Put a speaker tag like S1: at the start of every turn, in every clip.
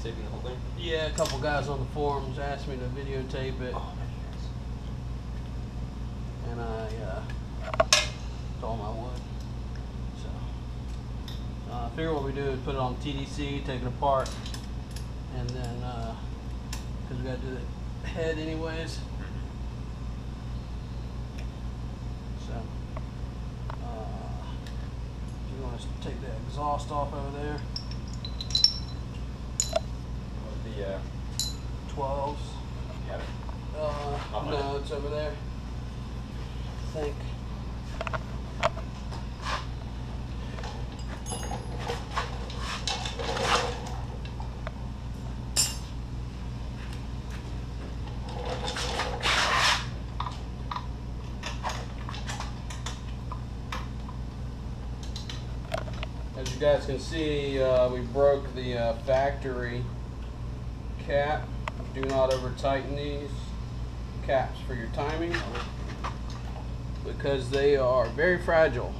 S1: videotaping the whole thing?
S2: Yeah, a couple guys on the forums asked me to videotape it.
S1: Oh,
S2: And I told them I would. So I figure what we do is put it on TDC, take it apart, and then because we got to do the head anyways. So you want to take the exhaust off over there.
S1: The
S2: 12s.
S1: you have it?
S2: No, it's over there. I think. As you guys can see, we broke the factory cap. Do not over tighten these caps for your timing because they are very fragile.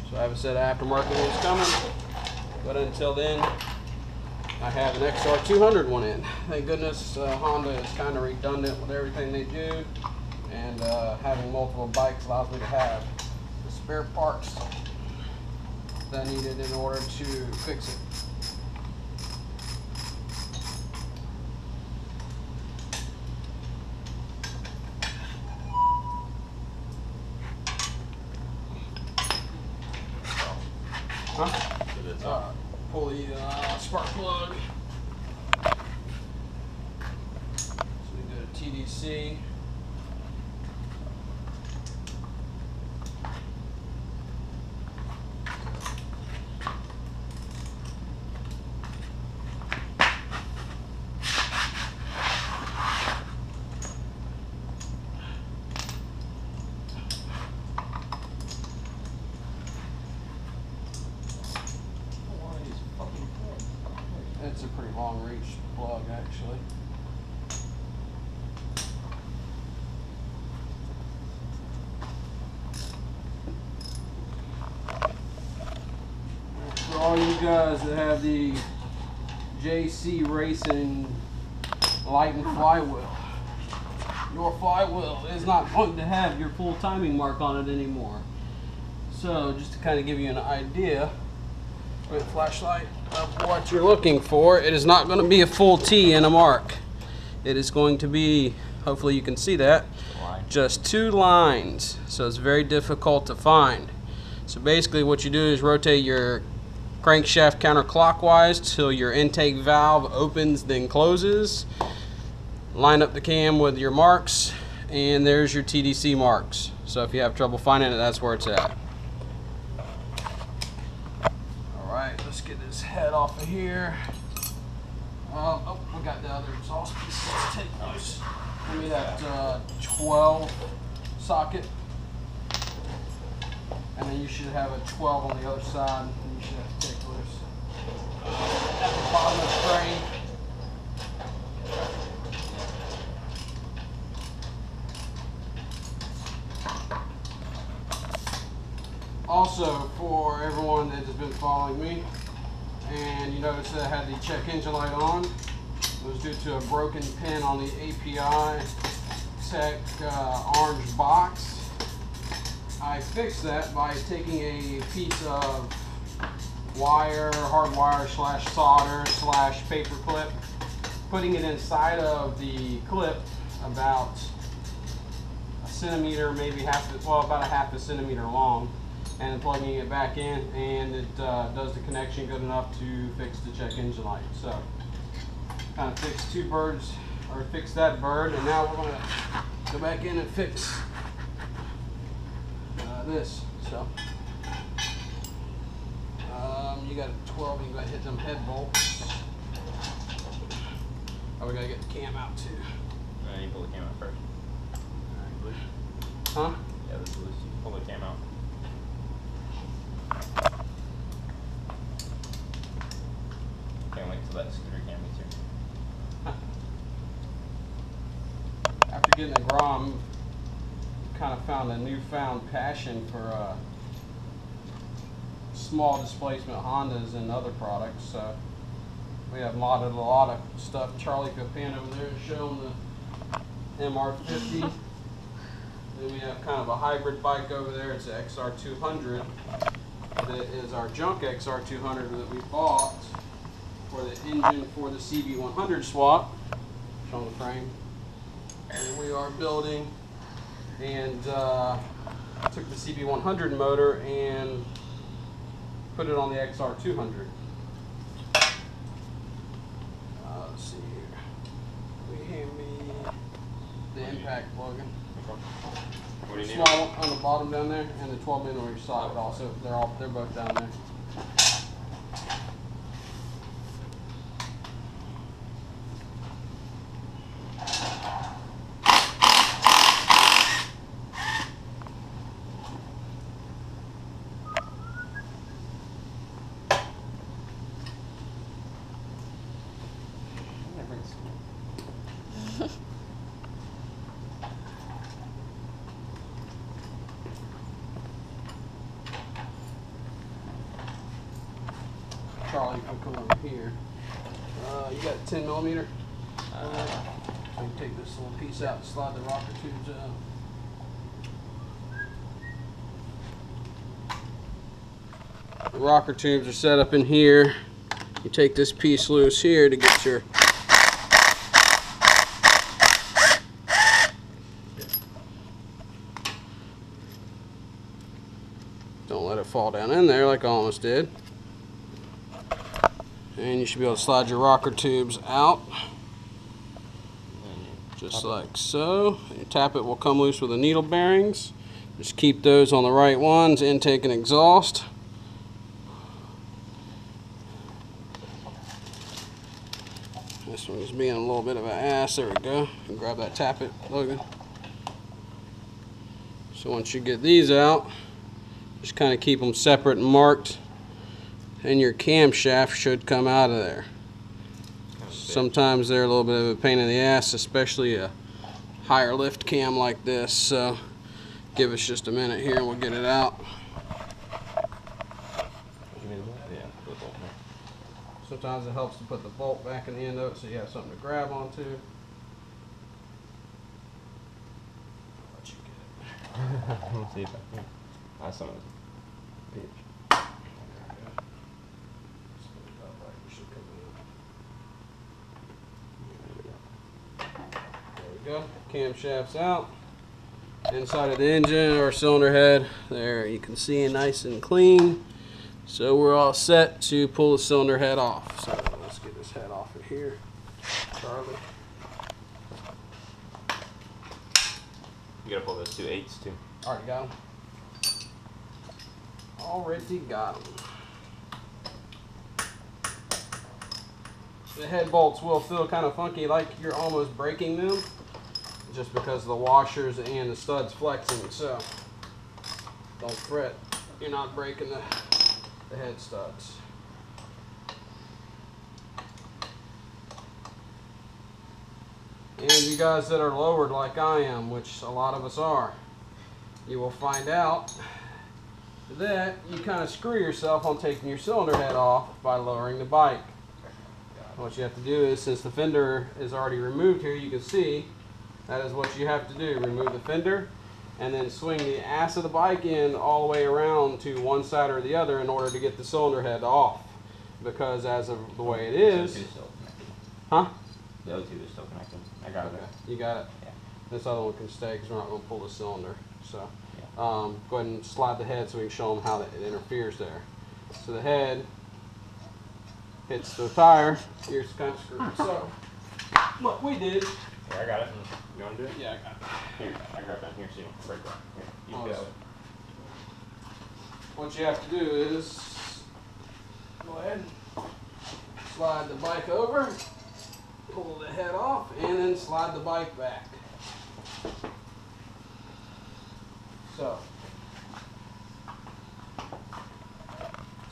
S2: So I have a set of aftermarket ones coming, but until then I have an XR200 one in. Thank goodness Honda is kind of redundant with everything they do, and having multiple bikes allows me to have the spare parts that I needed in order to fix it. Huh? Pull the spark plug. So we go to TDC. It's a pretty long reach plug actually. For all you guys that have the JC Racing light and flywheel, your flywheel is not going to have your full timing mark on it anymore. So just to kind of give you an idea with a flashlight of what you're looking for, it is not going to be a full T and a mark. It is going to be, hopefully you can see that, just 2 lines. So it's very difficult to find. So basically what you do is rotate your crankshaft counterclockwise till your intake valve opens then closes. Line up the cam with your marks, and there's your TDC marks. So if you have trouble finding it, that's where it's at. Alright, let's get this head off of here. Oh, we got the other exhaust pieces. Let's take those. Give me that 12 socket. And then you should have a 12 on the other side, and you should have to take loose. At the bottom of the frame. Also, for everyone that has been following me, and you notice that I had the check engine light on, it was due to a broken pin on the API Tech orange box. I fixed that by taking a piece of wire, hard wire / solder / paper clip, putting it inside of the clip about a centimeter, maybe about a half a centimeter long, and plugging it back in, and it does the connection good enough to fix the check engine light. So kind of fix 2 birds, or fix that bird, and now we're going to go back in and fix this. So you got a 12, and you got to hit them head bolts. Oh, we got to get the cam out too.
S1: You pull the cam out first.
S2: Huh?
S1: Yeah, this is loose. You pull the cam out. Can't wait till that scooter cam gets here.
S2: After getting the Grom, kind of found a newfound passion for small displacement Hondas and other products. We have modded a lot of stuff. Charlie could pan over there and show them the MR50. Then we have kind of a hybrid bike over there. It's the XR200. That is our junk XR200 that we bought for the engine for the CB100 swap. Show the frame. And we are building and took the CB100 motor and put it on the XR200. Let's see here. We hand me the impact plug-in.
S1: What do you need?
S2: Small one on the bottom down there, and the 12mm socket also. They're both down there. Charlie, if we come over here, you got 10mm. So you take this little piece out and slide the rocker tubes out. The rocker tubes are set up in here. You take this piece loose here to get your don't let it fall down in there like I almost did. And you should be able to slide your rocker tubes out just like so. Your tappet will come loose with the needle bearings. Just keep those on the right ones, intake and exhaust. This one is being a little bit of an ass. There we go. And grab that tappet, Logan. So once you get these out, just kind of keep them separate and marked, and your camshaft should come out of there. Sometimes they're a little bit of a pain in the ass, especially a higher lift cam like this. So give us just a minute here and we'll get it out. Sometimes it helps to put the bolt back in the end of it so you have something to grab onto. I'll let you get it.
S1: Let's see if I can. That's some of this. There we go. Camshaft's out. Inside of the engine or cylinder head, there you can see nice and clean. So we're all set to pull the cylinder head off. So let's get this head off of here, Charlie. You gotta pull those 2 8s too.
S2: Already got them. Already got them. The head bolts will feel kind of funky, like you're almost breaking them, just because of the washers and the studs flexing. So don't fret, you're not breaking the head studs. And you guys that are lowered like I am, which a lot of us are, you will find out that you kind of screw yourself on taking your cylinder head off by lowering the bike. What you have to do is, since the fender is already removed here, you can see that is what you have to do. Remove the fender and then swing the ass of the bike in all the way around to one side or the other in order to get the cylinder head off. Because as of the way it is, huh?
S1: The O2 is still connected. I got it.
S2: You got it?
S1: Yeah.
S2: This other one can stay because we're not going to pull the cylinder. So
S1: yeah.
S2: Go ahead and slide the head so we can show them how it interferes there. So the head hits the tire. Here's kind of screwed. So what we did.
S1: Here, I got it. You want to do it?
S2: Yeah, I got it.
S1: Here, I grabbed that. Here, see you. Break that. Here, you
S2: Oh,
S1: go.
S2: so what you have to do is go ahead, slide the bike over, pull the head off, and then slide the bike back. So,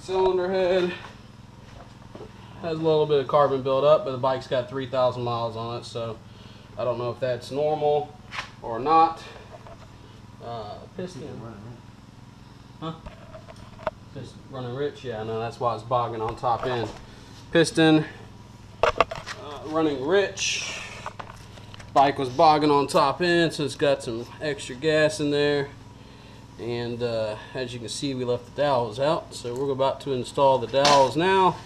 S2: cylinder head has a little bit of carbon buildup, but the bike's got 3,000 miles on it, so I don't know if that's normal or not. Piston. Huh? Just running rich? Yeah, no, that's why it's bogging on top end. Piston
S1: running rich. Bike was bogging on top end, so it's got some extra gas in there. And as you can see, we left the dowels out, so we're about to install the dowels now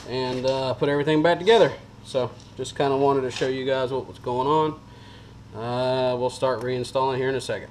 S1: and put everything back together. So just kind of wanted to show you guys what was going on. We'll start reinstalling here in a second.